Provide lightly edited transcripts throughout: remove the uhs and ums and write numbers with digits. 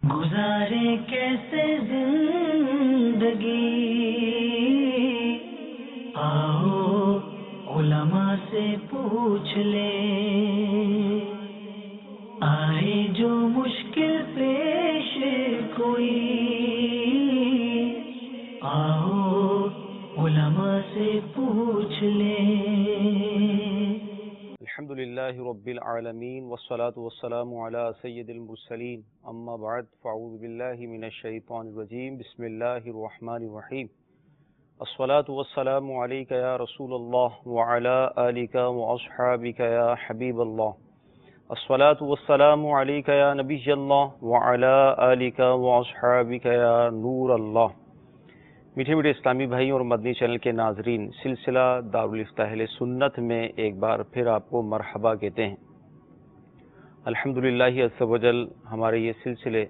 گزارے کیسے زندگی، آؤ علماء سے پوچھ لیں، آئے جو مشکل پیش کوئی، آؤ علماء سے پوچھ لیں۔ الحمدللہ رب العالمین والصلاة والسلام علی سید المرسلین، اما بعد فاعوذ باللہ من الشیطان الرجیم، بسم اللہ الرحمن الرحیم۔ الصلاة والسلام علیک یا رسول اللہ وعلی آلک واصحابک یا حبیب اللہ، الصلاة والسلام علیک یا نبی اللہ وعلی آلک واصحابک یا نور اللہ۔ میٹھے میٹھے اسلامی بھائی اور مدنی چینل کے ناظرین، سلسلہ دارالفتاح اہل سنت میں ایک بار پھر آپ کو مرحبا کہتے ہیں۔ الحمدللہ عز و جل ہمارے یہ سلسلے،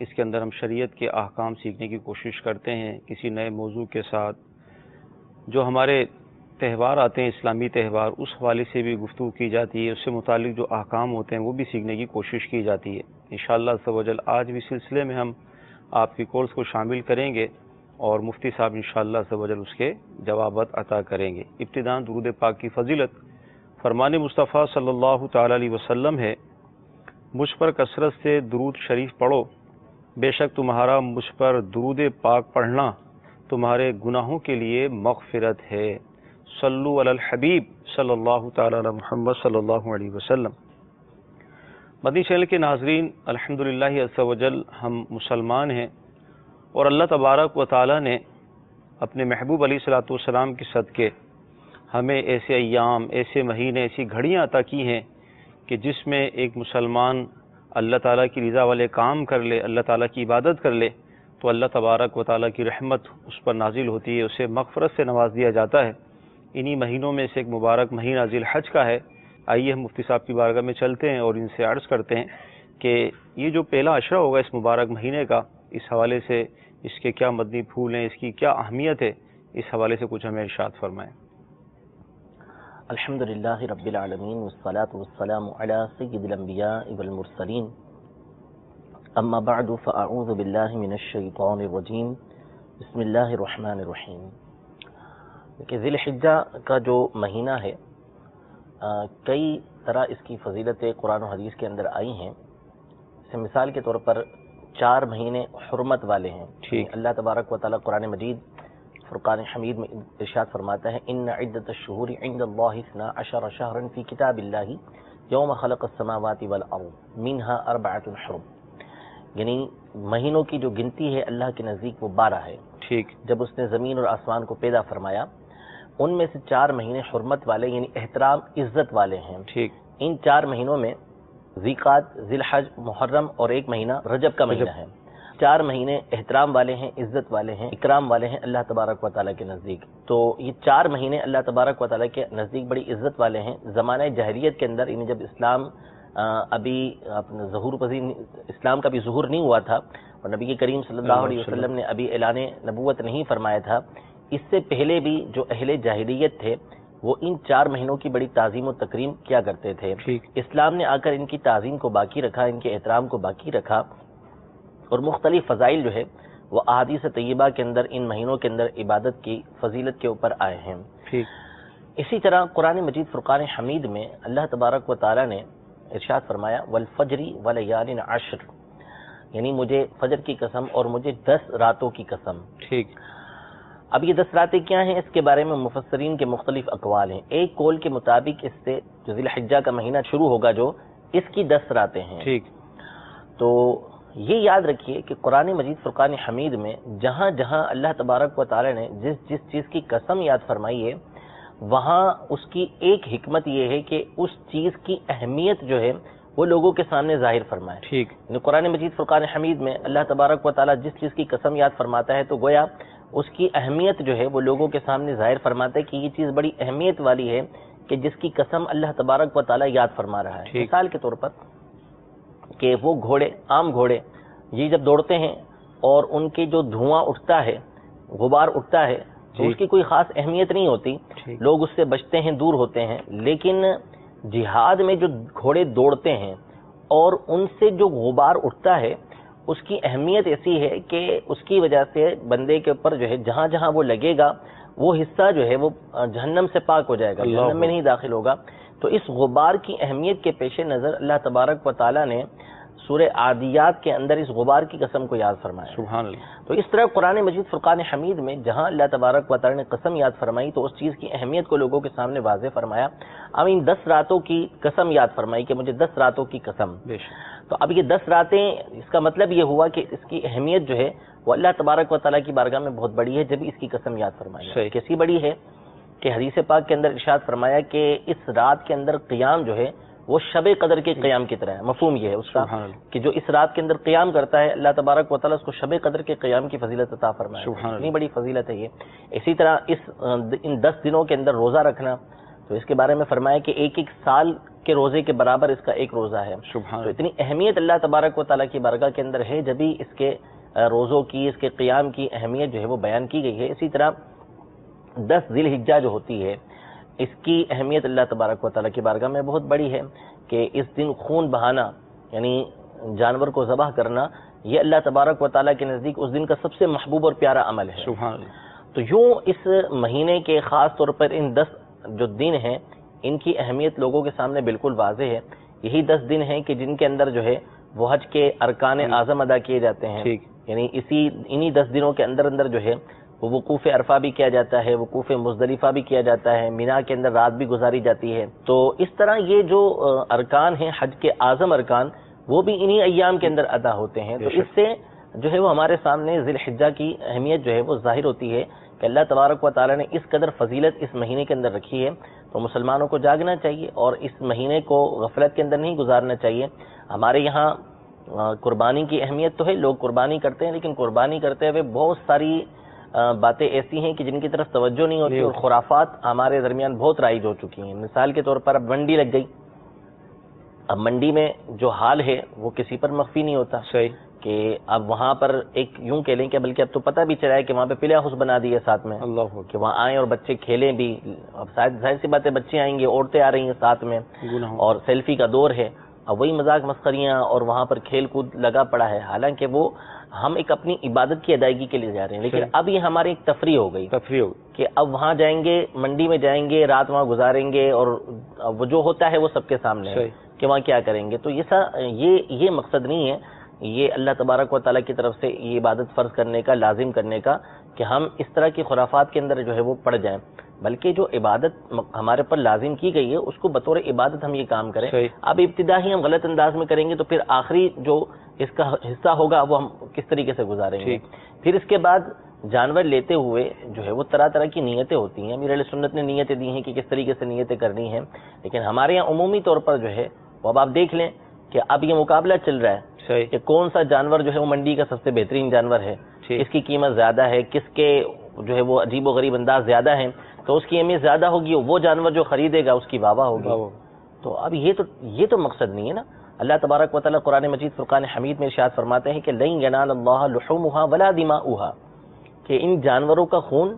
اس کے اندر ہم شریعت کے احکام سیکھنے کی کوشش کرتے ہیں، کسی نئے موضوع کے ساتھ۔ جو ہمارے تہوار آتے ہیں، اسلامی تہوار، اس حوالے سے بھی گفتگو کی جاتی ہے، اس سے متعلق جو احکام ہوتے ہیں وہ بھی سیکھنے کی کوشش کی جاتی ہے۔ انشاءاللہ عز و جل آج بھی سلسلے میں ہم آپ کی کورس کو شامل کریں گے اور مفتی صاحب انشاءاللہ عز و جل اس کے جوابات عطا کریں گے۔ ابتداءً درود پاک کی فضیلت فرمان مصطفیٰ صلی اللہ تعالی علیہ وسلم ہے، مجھ پر کثرت سے درود شریف پڑھو، بے شک تمہارا مجھ پر درود پاک پڑھنا تمہارے گناہوں کے لیے مغفرت ہے۔ صلو علی الحبیب صلی اللہ تعالی علی محمد صلی اللہ علیہ وسلم۔ مدنی چینل کے ناظرین، الحمدللہ عز و جل ہم مسلمان ہیں، اور اللہ تبارک و تعالی نے اپنے محبوب علیہ الصلوۃ والسلام کے صدقے ہمیں ایسے ایام، ایسے مہینے، ایسی گھڑیاں عطا کی ہیں کہ جس میں ایک مسلمان اللہ تعالیٰ کی رضا والے کام کر لے، اللہ تعالیٰ کی عبادت کر لے تو اللہ تبارک و تعالیٰ کی رحمت اس پر نازل ہوتی ہے، اسے مغفرت سے نواز دیا جاتا ہے۔ انہی مہینوں میں سے ایک مبارک مہینہ ذی الحج کا ہے۔ آئیے ہم مفتی صاحب کی بارگاہ میں چلتے ہیں اور ان سے عرض کرتے ہیں کہ یہ جو پہلا عشرہ ہوگا اس مبارک مہینے کا، اس حوالے سے اس کے کیا مدنی پھول ہیں، اس کی کیا اہمیت ہے، اس حوالے سے کچھ ہمیں ارشاد فرمائیں۔ الحمدللہ رب العالمین والصلاة والسلام علی سید الانبیاء والمرسلین، اما بعد فاعوذ باللہ من الشیطان الرجیم، بسم اللہ الرحمن الرحیم۔ کہ ذی الحجہ کا جو مہینہ ہے، کئی طرح اس کی فضیلتیں قرآن و حدیث کے اندر آئی ہیں۔ جیسے مثال کے طور پر 4 مہینے حرمت والے ہیں۔ اللہ تبارک و تعالیٰ قرآن مجید فرقان حمید میں ارشاد فرماتا ہے، ان عدت الشہور عند اللہ 12 شہرا فی کتاب اللہ یوم خلق السماوات والارض منہا 4 حرم۔ یعنی مہینوں کی جو گنتی ہے اللہ کے نزدیک وہ 12 ہے۔ جب اس نے زمین اور آسمان کو پیدا فرمایا، ان میں سے 4 مہینے حرمت والے یعنی احترام عزت والے ہیں۔ ان 4 مہینوں میں ذیقعد، ذی الحج، محرم اور ایک مہینہ رجب کا مہینہ ہے۔ 4 مہینے احترام والے ہیں، عزت والے ہیں، اکرام والے ہیں اللہ تبارک و تعالیٰ کے نزدیک۔ تو یہ 4 مہینے اللہ تبارک و تعالیٰ کے نزدیک بڑی عزت والے ہیں۔ زمانہ جاہلیت کے اندر، یعنی جب اسلام ابھی ظہور پذیر، اسلام کا بھی ظہور نہیں ہوا تھا اور نبی کریم صلی اللہ علیہ وسلم نے ابھی اعلان نبوت نہیں فرمایا تھا، اس سے پہلے بھی جو اہل جاہلیت تھے وہ ان 4 مہینوں کی بڑی تعظیم و تکریم کیا کرتے تھے۔ اسلام نے آ کر ان کی تعظیم کو باقی رکھا، ان کے احترام کو باقی رکھا، اور مختلف فضائل جو ہے وہ احادیث طیبہ کے اندر ان مہینوں کے اندر عبادت کی فضیلت کے اوپر آئے ہیں۔ اسی طرح قرآن مجید فرقان حمید میں اللہ تبارک و تعالیٰ نے ارشاد فرمایا، والفجر ولیال عشر، یعنی مجھے فجر کی قسم اور مجھے 10 راتوں کی قسم۔ اب یہ 10 راتیں کیا ہیں، اس کے بارے میں مفسرین کے مختلف اقوال ہیں۔ ایک قول کے مطابق اس سے جو ذی الحجہ کا مہینہ شروع ہوگا جو، اس کی 10 راتیں ہیں۔ تو یہ یاد رکھیے کہ قرآن مجید فرقان حمید میں جہاں جہاں اللہ تبارک و تعالی نے جس چیز کی قسم یاد فرمائی ہے، وہاں اس کی ایک حکمت یہ ہے کہ اس چیز کی اہمیت جو ہے وہ لوگوں کے سامنے ظاہر فرمائے۔ یعنی قرآن مجید فرقان حمید میں اللہ تبارک و تعالی جس چیز کی قسم یاد فرماتا ہے تو گویا اس کی اہمیت جو ہے وہ لوگوں کے سامنے ظاہر فرماتا ہے کہ یہ چیز بڑی اہمیت والی ہے کہ جس کی قسم اللہ تبارک و تعالی یاد فرما رہا ہے۔ مثال کے طور پر کہ وہ گھوڑے، عام گھوڑے، یہ جب دوڑتے ہیں اور ان کے جو دھواں اٹھتا ہے، غبار اٹھتا ہے، تو اس کی کوئی خاص اہمیت نہیں ہوتی، لوگ اس سے بچتے ہیں، دور ہوتے ہیں۔ لیکن جہاد میں جو گھوڑے دوڑتے ہیں اور ان سے جو غبار اٹھتا ہے، اس کی اہمیت ایسی ہے کہ اس کی وجہ سے بندے کے اوپر جو ہے جہاں جہاں وہ لگے گا وہ حصہ جو ہے وہ جہنم سے پاک ہو جائے گا، جہنم میں نہیں داخل ہوگا۔ تو اس غبار کی اہمیت کے پیش نظر اللہ تبارک و تعالیٰ نے سورہ عادیات کے اندر اس غبار کی قسم کو یاد فرمایا۔ سبحان اللہ۔ تو اس طرح قرآن مجید فرقان حمید میں جہاں اللہ تبارک و تعالیٰ نے قسم یاد فرمائی تو اس چیز کی اہمیت کو لوگوں کے سامنے واضح فرمایا۔ اب ان 10 راتوں کی قسم یاد فرمائی کہ مجھے 10 راتوں کی قسم۔ تو اب یہ 10 راتیں، اس کا مطلب یہ ہوا کہ اس کی اہمیت جو ہے وہ اللہ تبارک و تعالیٰ کی بارگاہ میں بہت بڑی ہے، جب اس کی قسم یاد فرمائی۔ کیسی بڑی ہے کہ حدیث پاک کے اندر ارشاد فرمایا کہ اس رات کے اندر قیام جو ہے وہ شب قدر کے قیام کی طرح ہے۔ مفہوم یہ ہے اس کا کہ جو اس رات کے اندر قیام کرتا ہے اللہ تبارک و تعالیٰ اس کو شب قدر کے قیام کی فضیلت عطا فرمائے۔ اتنی بڑی فضیلت ہے یہ۔ اسی طرح ان 10 دنوں کے اندر روزہ رکھنا، تو اس کے بارے میں فرمایا کہ ایک سال کے روزے کے برابر اس کا ایک روزہ ہے۔ تو اتنی اہمیت اللہ تبارک و تعالیٰ کی بارگاہ کے اندر ہے، جبھی اس کے روزوں کی، اس کے قیام کی اہمیت جو ہے وہ بیان کی گئی ہے۔ اسی طرح 10 ذی الحجہ جو ہوتی ہے اس کی اہمیت اللہ تبارک و تعالیٰ کی بارگاہ میں بہت بڑی ہے کہ اس دن خون بہانا یعنی جانور کو ذبح کرنا یہ اللہ تبارک و تعالیٰ کے نزدیک اس دن کا سب سے محبوب اور پیارا عمل ہے۔ سبحان اللہ۔ تو یوں اس مہینے کے خاص طور پر ان 10 جو دن ہیں ان کی اہمیت لوگوں کے سامنے بالکل واضح ہے۔ یہی 10 دن ہیں کہ جن کے اندر جو ہے وہ حج کے ارکان اعظم ادا کیے جاتے ہیں، یعنی انہی 10 دنوں کے اندر جو ہے وہ وقوف عرفہ بھی کیا جاتا ہے، وقوف مزدلفہ بھی کیا جاتا ہے، مینا کے اندر رات بھی گزاری جاتی ہے۔ تو اس طرح یہ جو ارکان ہیں حج کے اعظم ارکان وہ بھی انہی ایام کے اندر ادا ہوتے ہیں۔ تو اس سے جو ہے وہ ہمارے سامنے ذی الحجہ کی اہمیت جو ہے وہ ظاہر ہوتی ہے کہ اللہ تبارک و تعالیٰ نے اس قدر فضیلت اس مہینے کے اندر رکھی ہے۔ تو مسلمانوں کو جاگنا چاہیے اور اس مہینے کو غفلت کے اندر نہیں گزارنا چاہیے۔ ہمارے یہاں قربانی کی اہمیت تو ہے، لوگ قربانی کرتے ہیں، لیکن قربانی کرتے ہوئے بہت ساری باتیں ایسی ہیں کہ جن کی طرف توجہ نہیں ہوتی اور خرافات ہمارے درمیان بہت رائج ہو چکی ہیں۔ مثال کے طور پر اب منڈی لگ گئی، اب منڈی میں جو حال ہے وہ کسی پر مخفی نہیں ہوتا کہ اب وہاں پر ایک یوں کہہ لیں کہ بلکہ اب تو پتہ بھی چلا ہے کہ وہاں پہ پلے ہاؤس بنا دیے ساتھ میں کہ وہاں آئیں اور بچے کھیلیں بھی۔ اب ظاہر سی بات ہے بچے آئیں گے، عورتیں آ رہی ہیں ساتھ میں اور سیلفی کا دور ہے، اب وہی مذاق مسخریاں اور وہاں پر کھیل کود لگا پڑا ہے، حالانکہ وہ ہم ایک اپنی عبادت کی ادائیگی کے لیے جا رہے ہیں، لیکن اب یہ ہماری ایک تفریح ہو گئی کہ اب وہاں جائیں گے، منڈی میں جائیں گے، رات وہاں گزاریں گے اور وہ جو ہوتا ہے وہ سب کے سامنے ہے کہ وہاں کیا کریں گے۔ تو یہ مقصد نہیں ہے، یہ اللہ تبارک و تعالیٰ کی طرف سے یہ عبادت فرض کرنے کا، لازم کرنے کا کہ ہم اس طرح کی خرافات کے اندر جو ہے وہ پڑ جائیں، بلکہ جو عبادت ہمارے پر لازم کی گئی ہے اس کو بطور عبادت ہم یہ کام کریں۔ اب ابتدا ہی ہم غلط انداز میں کریں گے تو پھر آخری جو اس کا حصہ ہوگا وہ ہم کس طریقے سے گزاریں گے۔ پھر اس کے بعد جانور لیتے ہوئے جو ہے وہ طرح طرح کی نیتیں ہوتی ہیں۔ امیر اہل سنت نے نیتیں دی ہیں کہ کس طریقے سے نیتیں کرنی ہیں، لیکن ہمارے یہاں عمومی طور پر جو ہے وہ اب آپ دیکھ لیں کہ اب یہ مقابلہ چل رہا ہے کہ کون سا جانور جو ہے وہ منڈی کا سب سے بہترین جانور ہے، کس کی قیمت زیادہ ہے، کس کے جو ہے وہ عجیب و غریب انداز زیادہ ہیں، تو اس کی اہمیت زیادہ ہوگی، وہ جانور جو خریدے گا اس کی واہ واہ ہوگی۔ تو اب یہ تو مقصد نہیں ہے نا۔ اللہ تبارک و تعالیٰ قرآن مجید فرقان حمید میں ارشاد فرماتے ہیں کہ لن ینال اللہ لحومها ولا دماؤها، کہ ان جانوروں کا خون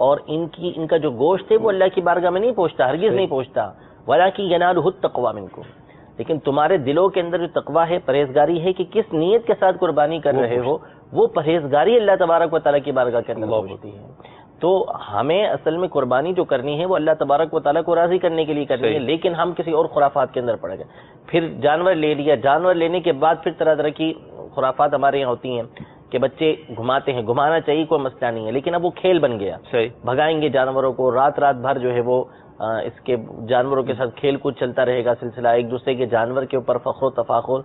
اور ان کا جو گوشت ہے وہ اللہ کی بارگاہ میں نہیں پہنچتا، ہرگز نہیں پہنچتا، ولکن ینالہ التقوی منکم، لیکن تمہارے دلوں کے اندر جو تقوی ہے، پرہیزگاری ہے کہ کس نیت کے ساتھ قربانی کر رہے ہو، وہ پرہیزگاری اللہ تبارک و تعالیٰ کی بارگاہ کے اندر پہنچتی ہے۔ تو ہمیں اصل میں قربانی جو کرنی ہے وہ اللہ تبارک و تعالیٰ کو راضی کرنے کے لیے کرنی ہے، لیکن ہم کسی اور خرافات کے اندر پڑ گئے۔ پھر جانور لے لیا، جانور لینے کے بعد پھر طرح طرح کی خرافات ہمارے یہاں ہوتی ہیں کہ بچے گھماتے ہیں، گھمانا چاہیے کوئی مسئلہ نہیں ہے، لیکن اب وہ کھیل بن گیا، بھگائیں گے جانوروں کو، رات بھر جو ہے وہ اس کے جانوروں کے ساتھ کھیل کود چلتا رہے گا سلسلہ، ایک دوسرے کے جانور کے اوپر فخر و تفاخر۔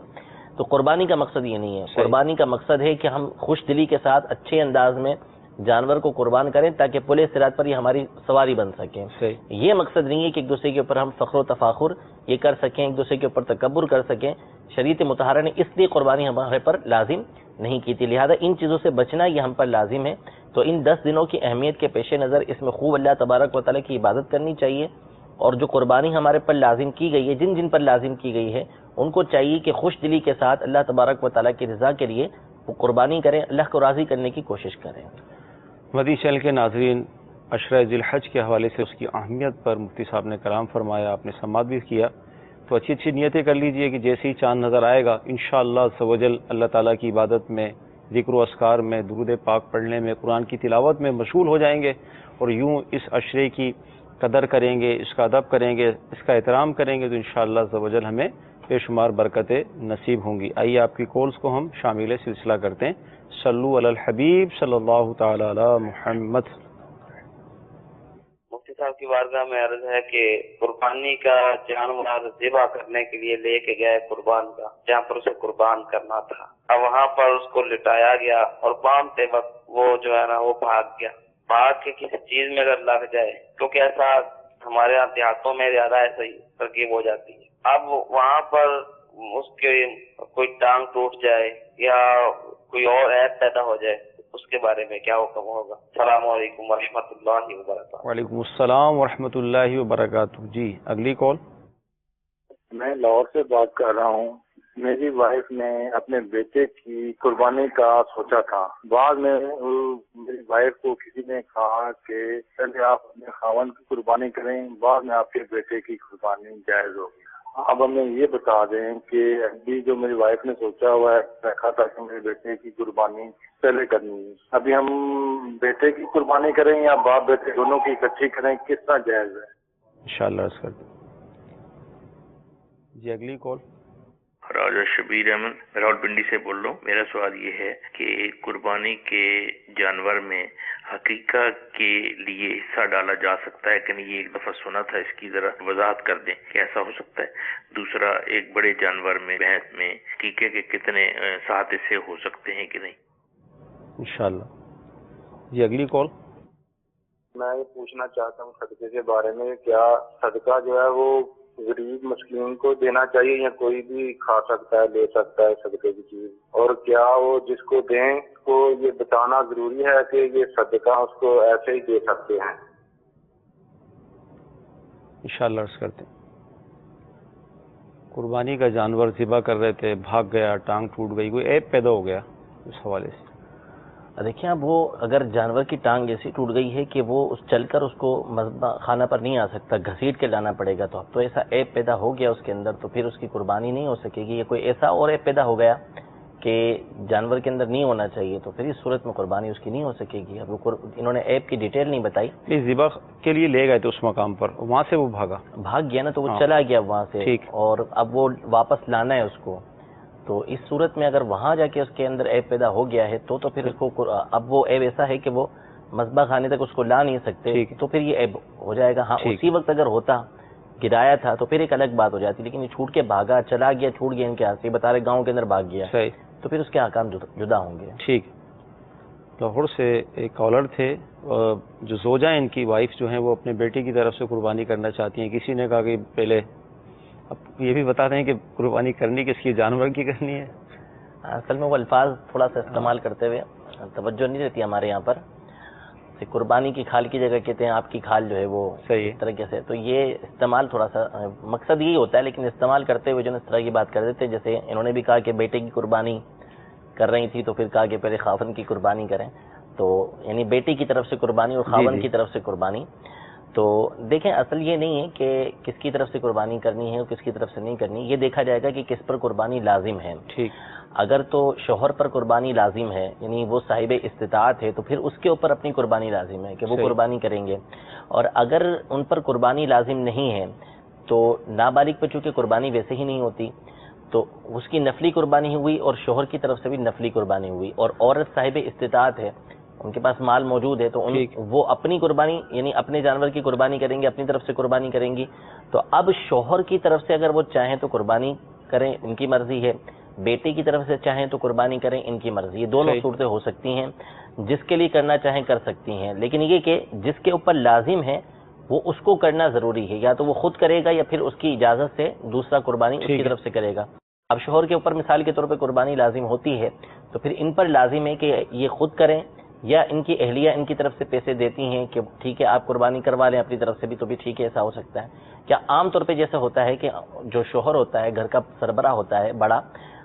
تو قربانی کا مقصد یہ نہیں ہے، قربانی کا مقصد ہے کہ ہم خوش دلی کے ساتھ اچھے انداز میں جانور کو قربان کریں تاکہ پلے صراط پر یہ ہماری سواری بن سکیں۔ یہ مقصد نہیں ہے کہ ایک دوسرے کے اوپر ہم فخر و تفاخر یہ کر سکیں، ایک دوسرے کے اوپر تکبر کر سکیں۔ شریعت مطہرہ نے اس لیے قربانی ہمارے پر لازم نہیں کی تھی، لہذا ان چیزوں سے بچنا یہ ہم پر لازم ہے۔ تو ان 10 دنوں کی اہمیت کے پیش نظر اس میں خوب اللہ تبارک و تعالیٰ کی عبادت کرنی چاہیے، اور جو قربانی ہمارے پر لازم کی گئی ہے، جن پر لازم کی گئی ہے ان کو چاہیے کہ خوش دلی کے ساتھ اللہ تبارک و تعالیٰ کی رضا کے لیے وہ قربانی کریں، اللہ کو راضی کرنے کی کوشش کریں۔ مدنی چینل کے ناظرین، عشرہ ذی الحج کے حوالے سے اس کی اہمیت پر مفتی صاحب نے کلام فرمایا، آپ نے سماعت بھی کیا۔ تو اچھی اچھی نیتیں کر لیجئے کہ جیسے ہی چاند نظر آئے گا انشاءاللہ عز و جل اللہ تعالیٰ کی عبادت میں، ذکر و اذکار میں، درود پاک پڑھنے میں، قرآن کی تلاوت میں مشغول ہو جائیں گے، اور یوں اس عشرے کی قدر کریں گے، اس کا ادب کریں گے، اس کا احترام کریں گے، تو انشاءاللہ عز و جل ہمیں بے شمار برکتیں نصیب ہوں گی۔ آئیے آپ کی کالز کو ہم شامل سلسلہ کرتے ہیں۔ صلو علی الحبیب صلی اللہ تعالی علی محمد۔ مفتی صاحب کی بارگاہ میں عرض ہے کہ قربانی کا جانور ذبح کرنے کے لیے لے کے گئے قربان کا، جہاں پر اسے قربان کرنا تھا، اب وہاں پر اس کو لٹایا گیا اور باندھتے وقت وہ جو ہے نا وہ بھاگ گیا، بھاگ کے کسی چیز میں اگر لگ جائے، کیونکہ ایسا ہمارے یہاں دیہاتوں میں زیادہ ایسا ہی ترکیب ہو جاتی ہے، اب وہاں پر اس کے کوئی ٹانگ ٹوٹ جائے یا کوئی اور عیب پیدا ہو جائے، اس کے بارے میں کیا حکم ہوگا؟ السلام علیکم ورحمۃ اللہ وبرکاتہ۔ وعلیکم السلام ورحمۃ اللہ وبرکاتہ۔ جی اگلی کال۔ میں لاہور سے بات کر رہا ہوں۔ میری وائف نے اپنے بیٹے کی قربانی کا سوچا تھا، بعد میں میری وائف کو کسی نے کہا کہ پہلے آپ اپنے خاوند کی قربانی کریں، بعد میں آپ کے بیٹے کی قربانی جائز ہوگی۔ اب ہمیں یہ بتا دیں کہ ابھی جو میری وائف نے سوچا ہوا ہے رکھا تھا کہ میرے بیٹے کی قربانی پہلے کرنی ہے، ابھی ہم بیٹے کی قربانی کریں یا باپ بیٹے دونوں کی اکٹھی کریں، کس طرح جائز ہے؟ انشاءاللہ عرض کرتے ہیں۔ جی اگلی کال۔ راجہ شبیر احمد راول پنڈی سے بول رہا ہوں۔ میرا سوال یہ ہے کہ قربانی کے جانور میں حقیقہ کے لیے حصہ ڈالا جا سکتا ہے کہ نہیں؟ یہ ایک دفعہ سنا تھا، اس کی ذرا وضاحت کر دیں کہ ایسا ہو سکتا ہے۔ دوسرا، ایک بڑے جانور میں بھینس میں حقیقے کے کتنے 7 حصے ہو سکتے ہیں کہ نہیں؟ انشاءاللہ۔ جی اگلی کال۔ میں یہ پوچھنا چاہتا ہوں صدقے کے بارے میں، کیا صدقہ جو ہے وہ غریب مسکین کو دینا چاہیے یا کوئی بھی کھا سکتا ہے، لے سکتا ہے صدقے کی چیز؟ اور کیا وہ جس کو دیں کو یہ بتانا ضروری ہے کہ یہ صدقہ اس کو ایسے ہی دے سکتے ہیں؟ انشاءاللہ عرض کرتے ہیں۔ قربانی کا جانور ذبح کر رہے تھے، بھاگ گیا، ٹانگ ٹوٹ گئی، کوئی عیب پیدا ہو گیا اس حوالے سے؟ دیکھیں اب وہ اگر جانور کی ٹانگ ایسی ٹوٹ گئی ہے کہ وہ چل کر اس کو مذبح خانہ پر نہیں آ سکتا، گھسیٹ کے لانا پڑے گا، تو اب تو ایسا عیب پیدا ہو گیا اس کے اندر، تو پھر اس کی قربانی نہیں ہو سکے گی۔ یا کوئی ایسا اور عیب پیدا ہو گیا کہ جانور کے اندر نہیں ہونا چاہیے، تو پھر اس صورت میں قربانی اس کی نہیں ہو سکے گی۔ اب انہوں نے عیب کی ڈیٹیل نہیں بتائی۔ ذبح کے لیے لے گئے تھے اس مقام پر، وہاں سے وہ بھاگ گیا نا، تو وہ چلا گیا وہاں سے، اور اب وہ واپس لانا ہے اس کو، تو اس صورت میں اگر وہاں جا کے اس کے اندر عیب پیدا ہو گیا ہے تو پھر اس کو اب وہ عیب ایسا ہے کہ وہ مذبح خانے تک اس کو لا نہیں سکتے، تو پھر یہ عیب ہو جائے گا۔ ہاں اسی وقت اگر ہوتا، گرایا تھا، تو پھر ایک الگ بات ہو جاتی، لیکن یہ چھوٹ کے بھاگا، چلا گیا، چھوٹ گیا ان کے ہاتھ سے، بتا رہے گاؤں کے اندر بھاگ گیا، تو پھر اس کے احکام جدا ہوں گے۔ ٹھیک۔ لاہور سے ایک کالر تھے، جو زوجہ ان کی وائف جو ہیں وہ اپنے بیٹے کی طرف سے قربانی کرنا چاہتی ہیں، کسی نے کہا کہ پہلے اب یہ بھی بتا دیں کہ قربانی کرنی کس کی، جانور کی کرنی ہے؟ اصل میں وہ الفاظ تھوڑا سا استعمال کرتے ہوئے توجہ نہیں رہتی ہمارے یہاں پر، قربانی کی کھال کی جگہ کہتے ہیں آپ کی کھال جو ہے وہ اس طریقے سے، تو یہ استعمال تھوڑا سا مقصد یہی ہوتا ہے، لیکن استعمال کرتے ہوئے جو اس طرح کی بات کر دیتے، جیسے انہوں نے بھی کہا کہ بیٹے کی قربانی کر رہی تھی، تو پھر کہا کہ پہلے خاوند کی قربانی کریں، تو یعنی بیٹی کی طرف سے قربانی اور خاوند کی طرف سے قربانی۔ تو دیکھیں اصل یہ نہیں ہے کہ کس کی طرف سے قربانی کرنی ہے اور کس کی طرف سے نہیں کرنی، یہ دیکھا جائے گا کہ کس پر قربانی لازم ہے۔ اگر تو شوہر پر قربانی لازم ہے، یعنی وہ صاحب استطاعت ہے، تو پھر اس کے اوپر اپنی قربانی لازم ہے کہ وہ قربانی کریں گے، اور اگر ان پر قربانی لازم نہیں ہے تو نابالغ پہ چونکہ قربانی ویسے ہی نہیں ہوتی، تو اس کی نفلی قربانی ہوئی اور شوہر کی طرف سے بھی نفلی قربانی ہوئی، اور عورت صاحب استطاعت ہے، ان کے پاس مال موجود ہے، تو وہ اپنی قربانی یعنی اپنے جانور کی قربانی کریں گے، اپنی طرف سے قربانی کریں گی۔ تو اب شوہر کی طرف سے اگر وہ چاہیں تو قربانی کریں، ان کی مرضی ہے، بیٹے کی طرف سے چاہیں تو قربانی کریں، ان کی مرضی، یہ دونوں صورتیں ہو سکتی ہیں، جس کے لیے کرنا چاہیں کر سکتی ہیں، لیکن یہ کہ جس کے اوپر لازم ہے وہ اس کو کرنا ضروری ہے، یا تو وہ خود کرے گا یا پھر اس کی اجازت سے دوسرا قربانی اس کی طرف سے کرے گا۔ اب شوہر کے اوپر مثال کے طور پہ قربانی لازم ہوتی ہے، تو پھر ان پر لازم ہے کہ یہ خود کریں، یا ان کی اہلیہ ان کی طرف سے پیسے دیتی ہیں کہ ٹھیک ہے آپ قربانی کروا لیں اپنی طرف سے بھی، تو بھی ٹھیک ہے، ایسا ہو سکتا ہے۔ کیا عام طور پہ جیسے ہوتا ہے کہ جو شوہر ہوتا ہے، گھر کا سربراہ ہوتا ہے بڑا،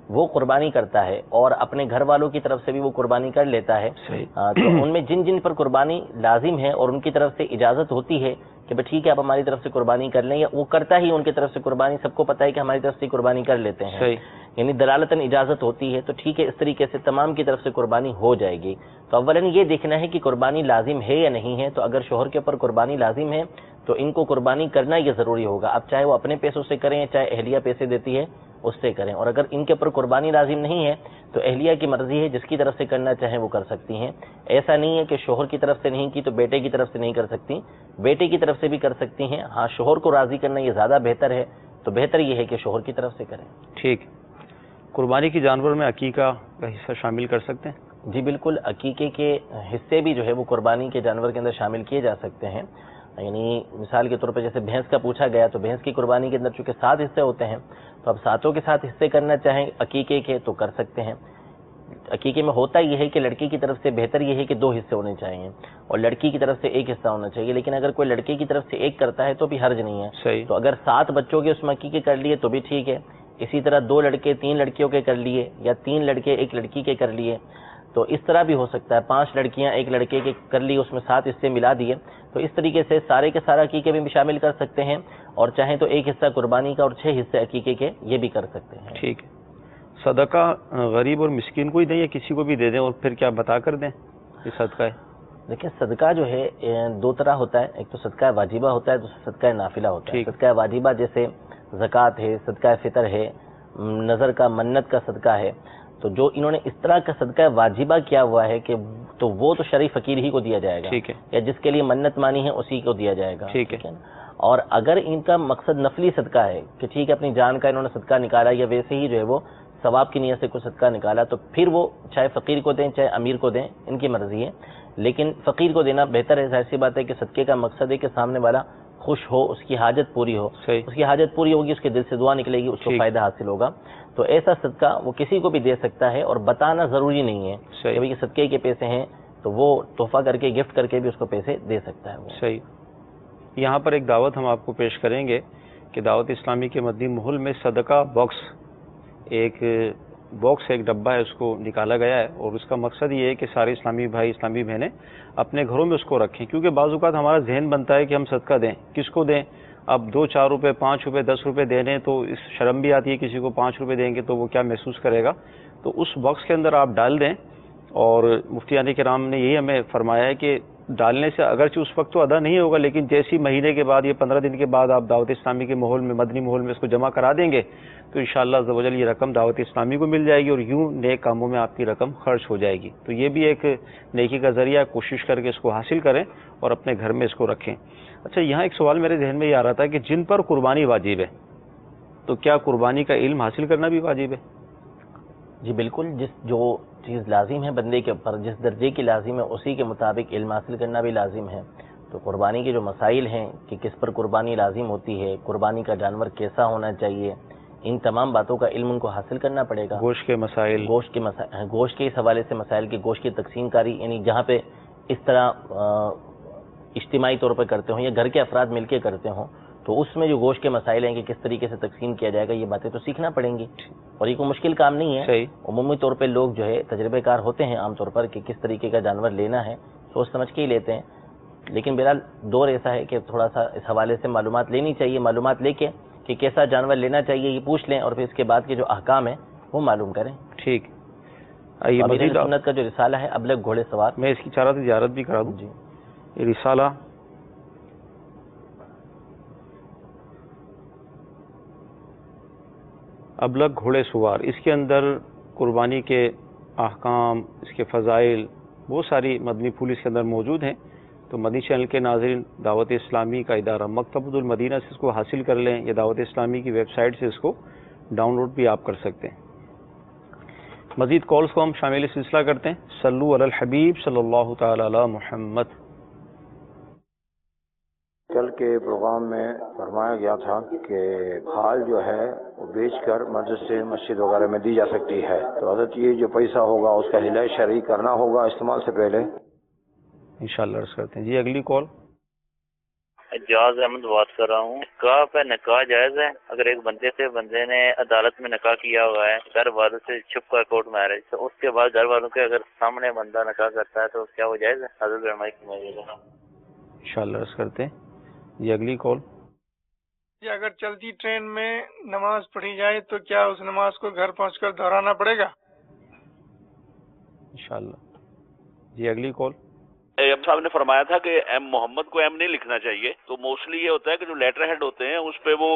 وہ قربانی کرتا ہے اور اپنے گھر والوں کی طرف سے بھی وہ قربانی کر لیتا ہے، تو ان میں جن جن پر قربانی لازم ہے اور ان کی طرف سے اجازت ہوتی ہے کہ بھائی ٹھیک ہے آپ ہماری طرف سے قربانی کر لیں، یا وہ کرتا ہی ان کی طرف سے قربانی، سب کو پتہ ہے کہ ہماری طرف سے قربانی کر لیتے ہیں، یعنی دلالتاً اجازت ہوتی ہے، تو ٹھیک ہے اس طریقے سے تمام کی طرف سے قربانی ہو جائے گی۔ تو اولاً یہ دیکھنا ہے کہ قربانی لازم ہے یا نہیں ہے، تو اگر شوہر کے اوپر قربانی لازم ہے تو ان کو قربانی کرنا یہ ضروری ہوگا، اب چاہے وہ اپنے پیسوں سے کریں چاہے اہلیہ پیسے دیتی ہے اس سے کریں، اور اگر ان کے اوپر قربانی لازم نہیں ہے تو اہلیہ کی مرضی ہے، جس کی طرف سے کرنا چاہیں وہ کر سکتی ہیں۔ ایسا نہیں ہے کہ شوہر کی طرف سے نہیں کی تو بیٹے کی طرف سے نہیں کر سکتی، بیٹے کی طرف سے بھی کر سکتی ہیں، ہاں شوہر کو راضی کرنا یہ زیادہ بہتر ہے، تو بہتر یہ ہے کہ شوہر کی طرف سے کریں۔ ٹھیک، قربانی کے جانور میں عقیقہ کا حصہ شامل کر سکتے ہیں؟ جی بالکل، عقیقے کے حصے بھی جو ہے وہ قربانی کے جانور کے اندر شامل کیے جا سکتے ہیں، یعنی مثال کے طور پہ جیسے بھینس کا پوچھا گیا تو بھینس کی قربانی کے اندر چونکہ 7 حصے ہوتے ہیں تو اب 7 کے ساتھ حصے کرنا چاہیں عقیقے کے تو کر سکتے ہیں۔ عقیقے میں ہوتا یہ ہے کہ لڑکی کی طرف سے بہتر یہ ہے کہ 2 حصے ہونے چاہیے اور لڑکی کی طرف سے 1 حصہ ہونا چاہیے، لیکن اگر کوئی لڑکی کی طرف سے 1 کرتا ہے تو بھی حرج نہیں ہے، صحیح۔ تو اگر 7 بچوں کے اس میں عقیقے کر لیے تو بھی ٹھیک ہے، اسی طرح 2 لڑکے 3 لڑکیوں کے کر لیے یا 3 لڑکے 1 لڑکی کے کر لیے، تو اس طرح بھی ہو سکتا ہے، 5 لڑکیاں 1 لڑکے کے کر لی، اس میں 7 حصے ملا دیے، تو اس طریقے سے سارے کے سارا عقیقے بھی شامل کر سکتے ہیں، اور چاہیں تو 1 حصہ قربانی کا اور 6 حصے عقیقے کے یہ بھی کر سکتے ہیں۔ ٹھیک ہے، صدقہ غریب اور مسکین کو ہی دیں یا کسی کو بھی دے دیں، اور پھر کیا بتا کر دیں یہ صدقہ ہے؟ دیکھیں صدقہ جو ہے 2 طرح ہوتا ہے، ایک تو صدقہ واجبہ ہوتا ہے، دوسرا صدقہ نافلہ ہوتا ہے۔ صدقہ واجبہ جیسے زکوٰۃ ہے، صدقہ فطر ہے، نظر کا منت کا صدقہ ہے، تو جو انہوں نے اس طرح کا صدقہ واجبہ کیا ہوا ہے کہ تو وہ تو شرعی فقیر ہی کو دیا جائے گا، ٹھیک ہے، یا جس کے لیے منت مانی ہے اسی کو دیا جائے گا، ٹھیک ہے نا؟ اور اگر ان کا مقصد نفلی صدقہ ہے کہ ٹھیک ہے اپنی جان کا انہوں نے صدقہ نکالا یا ویسے ہی جو ہے وہ ثواب کی نیت سے کوئی صدقہ نکالا، تو پھر وہ چاہے فقیر کو دیں چاہے امیر کو دیں، ان کی مرضی ہے، لیکن فقیر کو دینا بہتر ہے، ظاہر سی بات ہے کہ صدقے کا مقصد ہے کہ سامنے والا خوش ہو، اس کی حاجت پوری ہو، اس کی حاجت پوری ہوگی، اس کے دل سے دعا نکلے گی، اس کو فائدہ حاصل ہوگا، تو ایسا صدقہ وہ کسی کو بھی دے سکتا ہے، اور بتانا ضروری نہیں ہے کہ بھئی یہ صدقے کے پیسے ہیں تو وہ تحفہ کر کے گفٹ کر کے بھی اس کو پیسے دے سکتا ہے وہ۔ صحیح۔ یہاں پر ایک دعوت ہم آپ کو پیش کریں گے کہ دعوت اسلامی کے مدنی ماحول میں صدقہ باکس، ایک باکس ایک ڈبہ ہے، اس کو نکالا گیا ہے، اور اس کا مقصد یہ ہے کہ سارے اسلامی بھائی اسلامی بہنیں اپنے گھروں میں اس کو رکھیں، کیونکہ بعض اوقات ہمارا ذہن بنتا ہے کہ ہم صدقہ دیں، کس کو دیں؟ اب 2-4 روپے 5 روپے 10 روپے دینے تو اس شرم بھی آتی ہے، کسی کو 5 روپے دیں گے تو وہ کیا محسوس کرے گا، تو اس باکس کے اندر آپ ڈال دیں، اور مفتیان کرام نے یہی ہمیں فرمایا ہے کہ ڈالنے سے اگرچہ اس وقت تو ادا نہیں ہوگا، لیکن جیسی مہینے کے بعد یا 15 دن کے بعد آپ دعوت اسلامی کے ماحول میں مدنی ماحول میں اس کو جمع کرا دیں گے تو انشاءاللہ عز و جل یہ رقم دعوت اسلامی کو مل جائے گی، اور یوں نیک کاموں میں آپ کی رقم خرچ ہو جائے گی، تو یہ بھی ایک نیکی کا ذریعہ، کوشش کر کے اس کو حاصل کریں اور اپنے گھر میں اس کو رکھیں۔ اچھا، یہاں ایک سوال میرے ذہن میں یہ آ رہا تھا کہ جن پر قربانی واجب ہے تو کیا قربانی کا علم حاصل کرنا بھی واجب ہے؟ جی بالکل، جو چیز لازم ہے بندے کے اوپر، جس درجے کی لازم ہے اسی کے مطابق علم حاصل کرنا بھی لازم ہے، تو قربانی کے جو مسائل ہیں کہ کس پر قربانی لازم ہوتی ہے، قربانی کا جانور کیسا ہونا چاہیے، ان تمام باتوں کا علم ان کو حاصل کرنا پڑے گا۔ گوشت کے مسائل، گوشت کے اس حوالے سے مسائل کہ گوشت کی تقسیم کاری، یعنی جہاں پہ اس طرح اجتماعی طور پر کرتے ہوں یا گھر کے افراد مل کے کرتے ہوں تو اس میں جو گوشت کے مسائل ہیں کہ کس طریقے سے تقسیم کیا جائے گا، یہ باتیں تو سیکھنا پڑیں گی، اور یہ کوئی مشکل کام نہیں ہے، عمومی طور پہ لوگ جو ہے تجربے کار ہوتے ہیں عام طور پر کہ کس طریقے کا جانور لینا ہے، سوچ سمجھ کے ہی لیتے ہیں، لیکن بہرحال دور ایسا ہے کہ تھوڑا سا اس حوالے سے معلومات لینی چاہیے، معلومات لے کے کہ کیسا جانور لینا چاہیے یہ پوچھ لیں، اور پھر اس کے بعد کے جو احکام ہیں وہ معلوم کریں۔ ٹھیک، امیر سنت کا جو رسالہ ہے ابلغ گھوڑے سوار، میں اس کی چارہ زیارت بھی کرا دوں۔ جی، یہ رسالہ ابلغ گھوڑے سوار، اس کے اندر قربانی کے احکام، اس کے فضائل، بہت ساری مدنی پھول اس کے اندر موجود ہیں، تو مدنی چینل کے ناظرین دعوت اسلامی کا ادارہ مکتبۃ المدینہ سے اس کو حاصل کر لیں، یا دعوت اسلامی کی ویب سائٹ سے اس کو ڈاؤن لوڈ بھی آپ کر سکتے ہیں۔ مزید کالز کو ہم شامل سلسلہ کرتے ہیں۔ صلو علی الحبیب صلی اللہ تعالی علی محمد۔ کل کے پروگرام میں فرمایا گیا تھا کہ کھال جو ہے وہ بیچ کر مدرسے مسجد وغیرہ میں دی جا سکتی ہے، تو حضرت یہ جو پیسہ ہوگا اس کا ہلائے شرعی کرنا ہوگا استعمال سے پہلے؟ انشاءاللہ عرض کرتے ہیں۔ جی اگلی کال۔ اجاز احمد بات کر رہا ہوں. نکاح پہ نکاح جائز ہے؟ اگر ایک بندے نے عدالت میں نکاح کیا ہوا ہے گھر والوں سے چھپ کر کورٹ میرج، تو اس کے بعد گھر والوں کے اگر سامنے بندہ نکاح کرتا ہے تو کیا وہ جائز ہے؟ حضرت رحمائی کی انشاءاللہ عرض کرتے ہیں. جی اگلی کال. جی اگر چلتی ٹرین میں نماز پڑھی جائے تو کیا اس نماز کو گھر پہنچ کر دہرانا پڑے گا؟ انشاءاللہ. جی اگلی کال. ایم صاحب نے فرمایا تھا کہ ایم محمد کو ایم نہیں لکھنا چاہیے، تو موسٹلی یہ ہوتا ہے کہ جو لیٹر ہیڈ ہوتے ہیں اس پہ وہ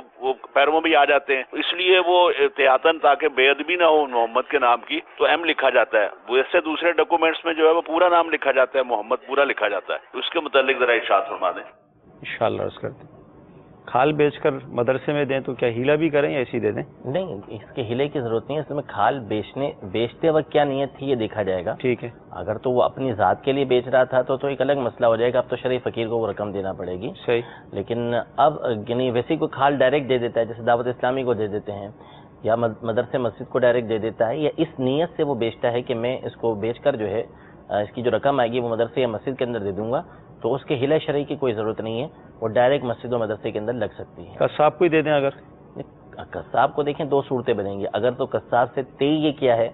پیروں میں بھی آ جاتے ہیں، اس لیے وہ احتیاطاً تاکہ بے ادبی نہ ہو محمد کے نام کی تو ایم لکھا جاتا ہے. ویسے دوسرے ڈاکومنٹس میں جو ہے وہ پورا نام لکھا جاتا ہے، محمد پورا لکھا جاتا ہے. اس کے متعلق ذرا ارشاد فرما دیں. انشاءاللہ عرض کرتے ہیں. کھال بیچ کر مدرسے میں دیں تو کیا ہیلا بھی کریں یا ایسی دے دیں؟ نہیں، اس کے ہیلے کی ضرورت نہیں ہے. اس میں کھال بیچتے وقت کیا نیت تھی یہ دیکھا جائے گا. ٹھیک ہے. اگر تو وہ اپنی ذات کے لیے بیچ رہا تھا تو ایک الگ مسئلہ ہو جائے گا. اب تو شرعی فقیر کو وہ رقم دینا پڑے گی. صحیح. لیکن اب یعنی ویسے کوئی کھال ڈائریکٹ دے دیتا ہے جیسے دعوت اسلامی کو دے دیتے ہیں یا مدرسے مسجد کو ڈائریکٹ دے دیتا ہے، یا اس نیت سے وہ بیچتا ہے کہ میں اس کو بیچ کر جو ہے اس کی جو رقم آئے گی وہ مدرسے یا مسجد کے اندر دے دوں گا، تو اس کے ہیلہ شرعی کی کوئی ضرورت نہیں ہے. وہ ڈائریکٹ مسجد و مدرسے کے اندر لگ سکتی ہے. قصاب کو ہی دے دیں اگر؟ قصاب کو دیکھیں دو صورتیں بنیں گی. اگر تو قصاب سے طے یہ کیا ہے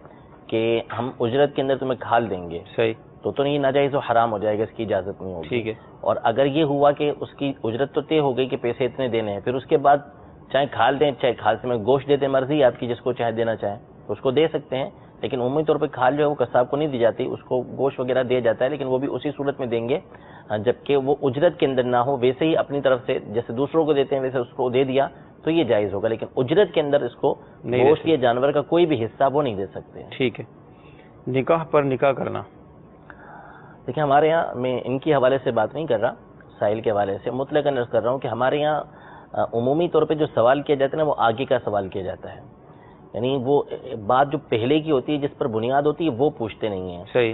کہ ہم اجرت کے اندر تمہیں کھال دیں گے، صحیح، تو یہ ناجائز و حرام ہو جائے گا، اس کی اجازت نہیں ہوگی. ٹھیک ہے. اور اگر یہ ہوا کہ اس کی اجرت تو طے ہو گئی کہ پیسے اتنے دینے ہیں، پھر اس کے بعد چاہے کھال دیں چاہے کھال سے میں گوشت دیتے، مرضی آپ کی، جس کو چاہے دینا چاہیں تو اس کو دے سکتے ہیں. لیکن عمومی طور پہ کھال جو ہے وہ قصاب کو نہیں دی جاتی، اس کو گوشت وغیرہ دیا جاتا ہے، لیکن وہ بھی اسی صورت میں دیں گے جبکہ وہ اجرت کے اندر نہ ہو. ویسے ہی اپنی طرف سے جیسے دوسروں کو دیتے ہیں ویسے اس کو دے دیا تو یہ جائز ہوگا، لیکن اجرت کے اندر اس کو گوشت یا جانور کا کوئی بھی حصہ وہ نہیں دے سکتے. ٹھیک ہے. نکاح پر نکاح کرنا، دیکھیں ہمارے یہاں، میں ان کے حوالے سے بات نہیں کر رہا، سائل کے حوالے سے مطلقاً عرض کر رہا ہوں کہ ہمارے یہاں عمومی طور پہ جو سوال کیا جاتا ہے نا وہ آگے کا سوال کیا جاتا ہے. یعنی وہ بات جو پہلے کی ہوتی ہے جس پر بنیاد ہوتی ہے وہ پوچھتے نہیں ہیں. صحیح.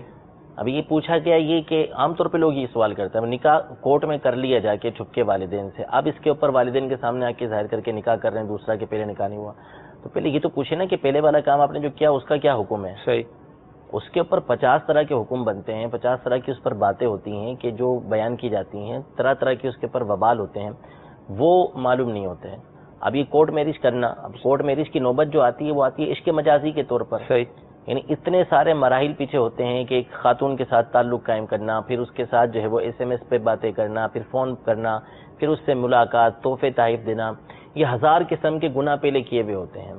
ابھی یہ پوچھا گیا یہ کہ عام طور پہ لوگ یہ سوال کرتے ہیں نکاح کورٹ میں کر لیا جا کے چھپ کے والدین سے، اب اس کے اوپر والدین کے سامنے آ کے ظاہر کر کے نکاح کر رہے ہیں دوسرا کہ پہلے نکاح نہیں ہوا. تو پہلے یہ تو پوچھے نا کہ پہلے والا کام آپ نے جو کیا اس کا کیا حکم ہے. صحیح. اس کے اوپر 50 طرح کے حکم بنتے ہیں، 50 طرح کی اس پر باتیں ہوتی ہیں کہ جو بیان کی جاتی ہیں، طرح طرح کے اس کے اوپر وبال ہوتے ہیں، وہ معلوم نہیں ہوتے ہیں. اب یہ کورٹ میرج کرنا، اب کورٹ میرج کی نوبت جو آتی ہے وہ آتی ہے عشق مجازی کے طور پر. صحیح. یعنی اتنے سارے مراحل پیچھے ہوتے ہیں کہ ایک خاتون کے ساتھ تعلق قائم کرنا، پھر اس کے ساتھ جو ہے وہ SMS پہ باتیں کرنا، پھر فون کرنا، پھر اس سے ملاقات، تحفے تحائف دینا، یہ 1000 قسم کے گناہ پہلے کیے ہوئے ہوتے ہیں.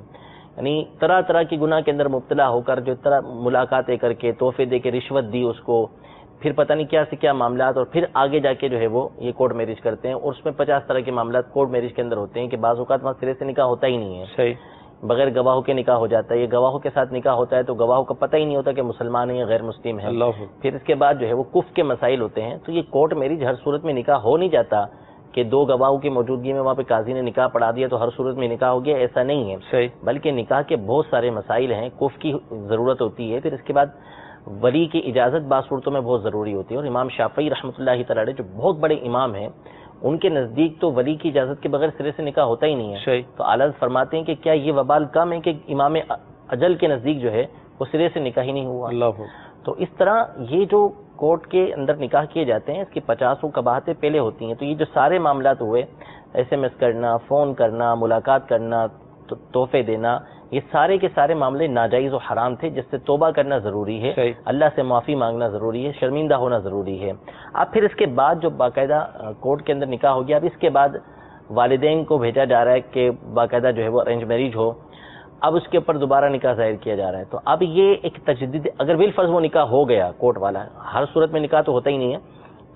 یعنی طرح طرح کی گناہ کے اندر مبتلا ہو کر جو طرح ملاقاتیں کر کے تحفے دے کے رشوت دی اس کو، پھر پتہ نہیں کیا سے کیا معاملات، اور پھر آگے جا کے جو ہے وہ یہ کورٹ میرج کرتے ہیں. اور اس میں 50 طرح کے معاملات کورٹ میرج کے اندر ہوتے ہیں کہ بعض اوقات وہاں سرے سے نکاح ہوتا ہی نہیں ہے. صحیح. بغیر گواہوں کے نکاح ہو جاتا ہے. یہ گواہوں کے ساتھ نکاح ہوتا ہے تو گواہوں کا پتہ ہی نہیں ہوتا کہ مسلمان ہیں یا غیر مسلم ہیں. پھر اس کے بعد جو ہے وہ کفر کے مسائل ہوتے ہیں. تو یہ کورٹ میرج ہر صورت میں نکاح ہو نہیں جاتا کہ 2 گواہوں کی موجودگی میں وہاں پہ قاضی نے نکاح پڑھا دیا تو ہر صورت میں نکاح ہو گیا، ایسا نہیں ہے. صحیح. بلکہ نکاح کے بہت سارے مسائل ہیں، کفر کی ضرورت ہوتی ہے، پھر اس کے بعد ولی کی اجازت بعض صورتوں میں بہت ضروری ہوتی ہے. اور امام شافعی رحمۃ اللہ تعالی جو بہت بڑے امام ہیں، ان کے نزدیک تو ولی کی اجازت کے بغیر سرے سے نکاح ہوتا ہی نہیں ہے. صحیح. تو اعلیٰ فرماتے ہیں کہ کیا یہ وبال کم ہے کہ امام اجل کے نزدیک جو ہے وہ سرے سے نکاح ہی نہیں ہوا. تو اس طرح یہ جو کورٹ کے اندر نکاح کیے جاتے ہیں اس کی 50 قباحتیں پہلے ہوتی ہیں. تو یہ جو سارے معاملات ہوئے، SMS کرنا، فون کرنا، ملاقات کرنا، تحفے دینا، یہ سارے کے سارے معاملے ناجائز و حرام تھے جس سے توبہ کرنا ضروری ہے. اللہ سے معافی مانگنا ضروری ہے، شرمندہ ہونا ضروری ہے. اب پھر اس کے بعد جو باقاعدہ کورٹ کے اندر نکاح ہو گیا، اب اس کے بعد والدین کو بھیجا جا رہا ہے کہ باقاعدہ جو ہے وہ ارینج میرج ہو، اب اس کے اوپر دوبارہ نکاح ظاہر کیا جا رہا ہے. تو اب یہ ایک تجدید، اگر بالفرض وہ نکاح ہو گیا کورٹ والا، ہر صورت میں نکاح تو ہوتا ہی نہیں ہے،